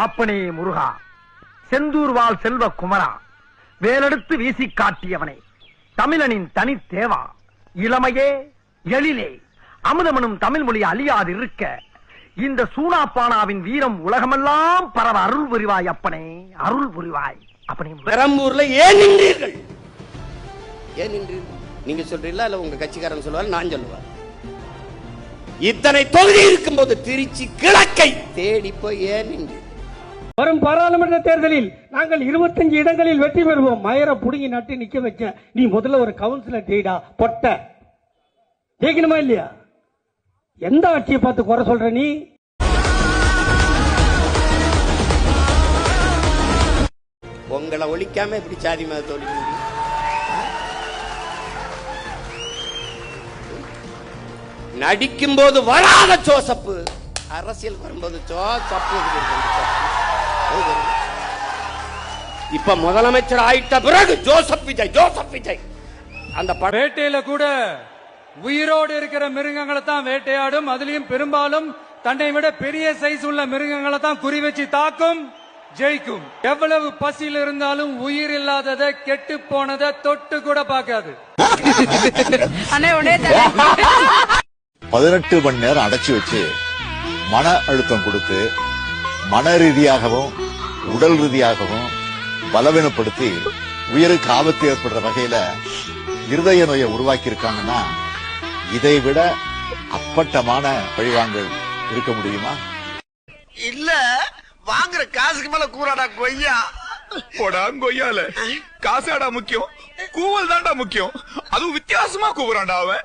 அப்பனே முருகா, செந்தூர் வாழ் செல்வ குமரா, வேலெடுத்து வீசி காட்டியவனே, தமிழனின் தனி தேவா, இளமையே எழிலே அமுதமனும் தமிழ் மொழி அழியாது இருக்க இந்த சூனாப்பானாவின் வீரம் உலகமெல்லாம் பரவ அருள் புரிவாய் அப்பனே, அருள் புரிவாய் அப்பனே. பெரம்பூர்ல ஏன் நின்றீர்கள்? ஏன் நின்றீர்கள்? நீங்க சொல்றீங்களா இல்ல உங்க கட்சிக்காரன் சொல்லுவார், நான் சொல்லுவார். இத்தனை தொகுதி இருக்கும்போது திருச்சி கிழக்கை தேடி போய் ஏன் நின்றீர்கள்? வரும் பாராளுமன்ற தேர்தலில் நாங்கள் 25 இடங்களில் வெற்றி பெறுவோம். மயரை புடுங்கி நட்டு நிக்க வச்ச நீ முதல்ல ஒரு கவுன்சிலர் டீடா பொட்ட ஜெயிக்கணுமா இல்லையா? எந்த ஆட்சியை பார்த்து குறை சொல்ற நீ? உங்களை ஒழிக்காம எப்படி சாதி மதத்தை ஒழிக்க முடியும்? நடிக்கும் போது வராத ஜோசப்பு, அரசியல் வரும்போது ஜோசப்பு. இப்ப முதலமைச்சர் ஆயிட்ட பிறகு ஜோசப் விஜய், ஜோசப் விஜய். அந்த வேட்டையில கூட உயிரோடு இருக்கிற மிருகங்களை தான் வேட்டையாடும். அதுலயும் பெரும்பாலும் தன்னை விட பெரிய சைஸ் உள்ள மிருகங்களை தான் குறி வச்சு தாக்கும், ஜெயிக்கும். எவ்வளவு பசியில் இருந்தாலும் உயிர் இல்லாததை, கெட்டு போனதை தொட்டு கூட பார்க்காது. 18 மணி நேரம் அடைச்சி வச்சு மன அழுத்தம் கொடுத்து மன ரீதியாகவும் உடல் ரீதியாகவும் பலவீனப்படுத்தி உயிருக்கு ஆபத்து ஏற்படுற வகையில இருதய நோயை உருவாக்கி இருக்காங்கன்னா இதை விட அப்பட்டமான பழிவாங்கல் இருக்க முடியுமா? இல்ல, வாங்குற காசுக்கு மேல கூறாடா கொய்யா. போடா கொய்யால காசாடா முக்கியம், கூவல் தான்டா முக்கியம். அதுவும் வித்தியாசமா கூவுறான்டா அவன்.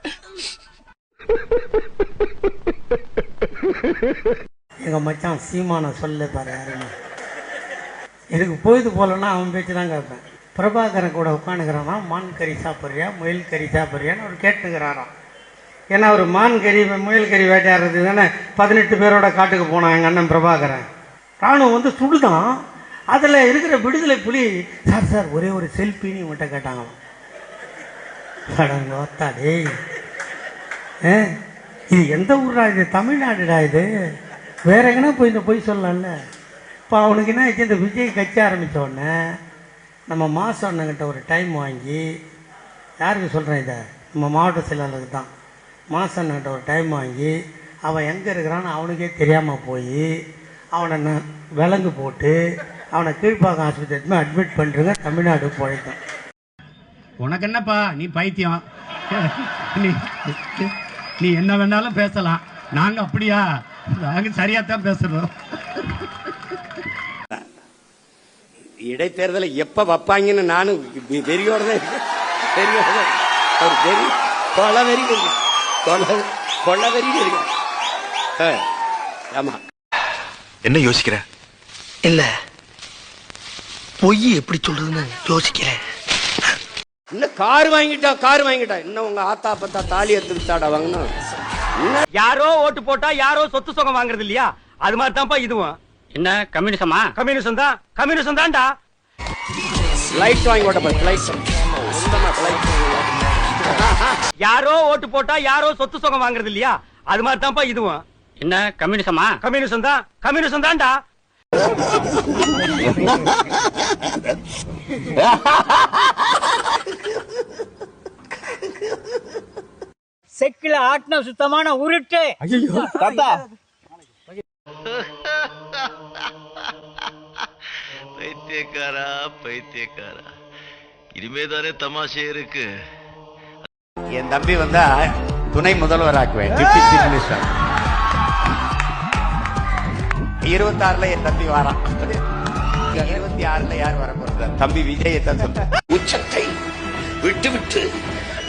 எங்க மச்சான் சீமான சொல்ல பாரு யாருன்னு. எனக்கு பொழுது போலன்னா அவன் பேச்சு தான் கேட்பேன். பிரபாகரன் கூட உட்காந்துக்கிறானா, மான் கறி சாப்பிட்றியா முயல் கறி சாப்பிட்றியான்னு அவர் கேட்டுக்கிறாராம். ஏன்னா அவர் மான் கறி முயல் கறி வேட்டையாடுறது தானே 18 பேரோட காட்டுக்கு போனான் எங்கள் அண்ணன் பிரபாகரன். ராணுவம் வந்து சுடுதான். அதில் இருக்கிற விடுதலை புலி, சார் சார் ஒரே ஒரு செல்ஃபின்னு இவன்கிட்ட கேட்டாங்களாம். ஓத்தாடே, இது எந்த ஊர்டா? இது தமிழ்நாடுடா. இது வேற எங்கன்னா போய் இந்த போய் சொல்லலாம்ல. இப்போ அவனுக்கு என்ன ஆச்சு, இந்த விஜய் கட்சி ஆரம்பித்த உடனே நம்ம மாசம் அண்ணங்கிட்ட ஒரு டைம் வாங்கி, யாருக்கு சொல்கிறேன் இதை, நம்ம மாவட்ட செயலாளருக்கு தான். மாசம் அண்ணங்கிட்ட ஒரு டைம் வாங்கி அவன் எங்கே இருக்கிறான்னு அவனுக்கே தெரியாமல் போய் அவனை விலங்கு போட்டு அவனை கீழ்ப்பாக்கம் ஆஸ்பத்திரி அட்மிட் பண்ணுறங்க. தமிழ்நாடு போயிட்டான். உனக்கு என்னப்பா, நீ பைத்தியம். நீ என்ன வேணாலும் பேசலாம், நாங்க அப்படியா? நாங்க சரியாத்தான் பேசுறோம். இடைத்தேர்தலை எப்ப வைப்பாங்கன்னு நானும் வெறியோட தான் இருக்கேன். கொள்ள வெறி இருக்கேன். ஆமா. என்ன யோசிக்கிற? இல்ல, பொய் எப்படி சொல்றதுன்னு யோசிக்கிறேன். இன்னும் கார் வாங்கிட்டா இன்னும் உங்க ஆத்தா பத்தா தாலி எடுத்துக்கிட்டாடா வாங்கணும். யாரோ ஓட்டு போட்டா யாரோ சொத்து சுகம் வாங்குறது இல்லையா? அது மாதிரி தான்ப்பா இதுவும். என்ன கம்யூனிசமா? கம்யூனிசம் தான், கம்யூனிசம் தான்டா. லைட் வாங்கி ஓட்ட யாரோ ஓட்டு போட்டா யாரோ சொத்து சுகம் வாங்குறது இல்லையா? அது மாதிரி தான்ப்பா இதுவும். என்ன கம்யூனிசமா? கம்யூனிசம் தான், கம்யூனிசம் தான்டா. செக்கில ஆட்டின சுத்தமான உருட்டு. பைத்தியக்காரா பைத்தியக்காரா, இனிமேதானே தமாஷே இருக்கு. என் தம்பி வந்தா துணை முதல்வர் ஆக்குவேன், டிப்டி சீஃப் மினிஸ்டர். 26ல என் தம்பி வாரான். 26ல யார் வர போறது? தம்பி விஜயை தான் சொல்ற. உச்சத்தை விட்டு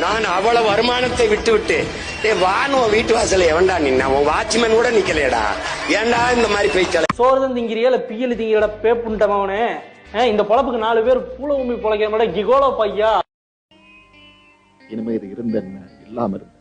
நான் அவ்வளவு வருமானத்தை விட்டு வானுவ வீட்டு வாசல எவன்டா நின்னா? உன் வாட்ச்மேன் கூட நிக்கலையடா. ஏன்டா இந்த மாதிரி பேச்சல? சோறு திங்கிறியா இல்ல பியல் திங்கிற பேப்புண்டவனே? இந்த பொழப்புக்கு 4 பேர் பூல உமி பொழைக்கிற கிகோலோ பையா. இனிமே இது இருந்த இல்லாம இருக்கு.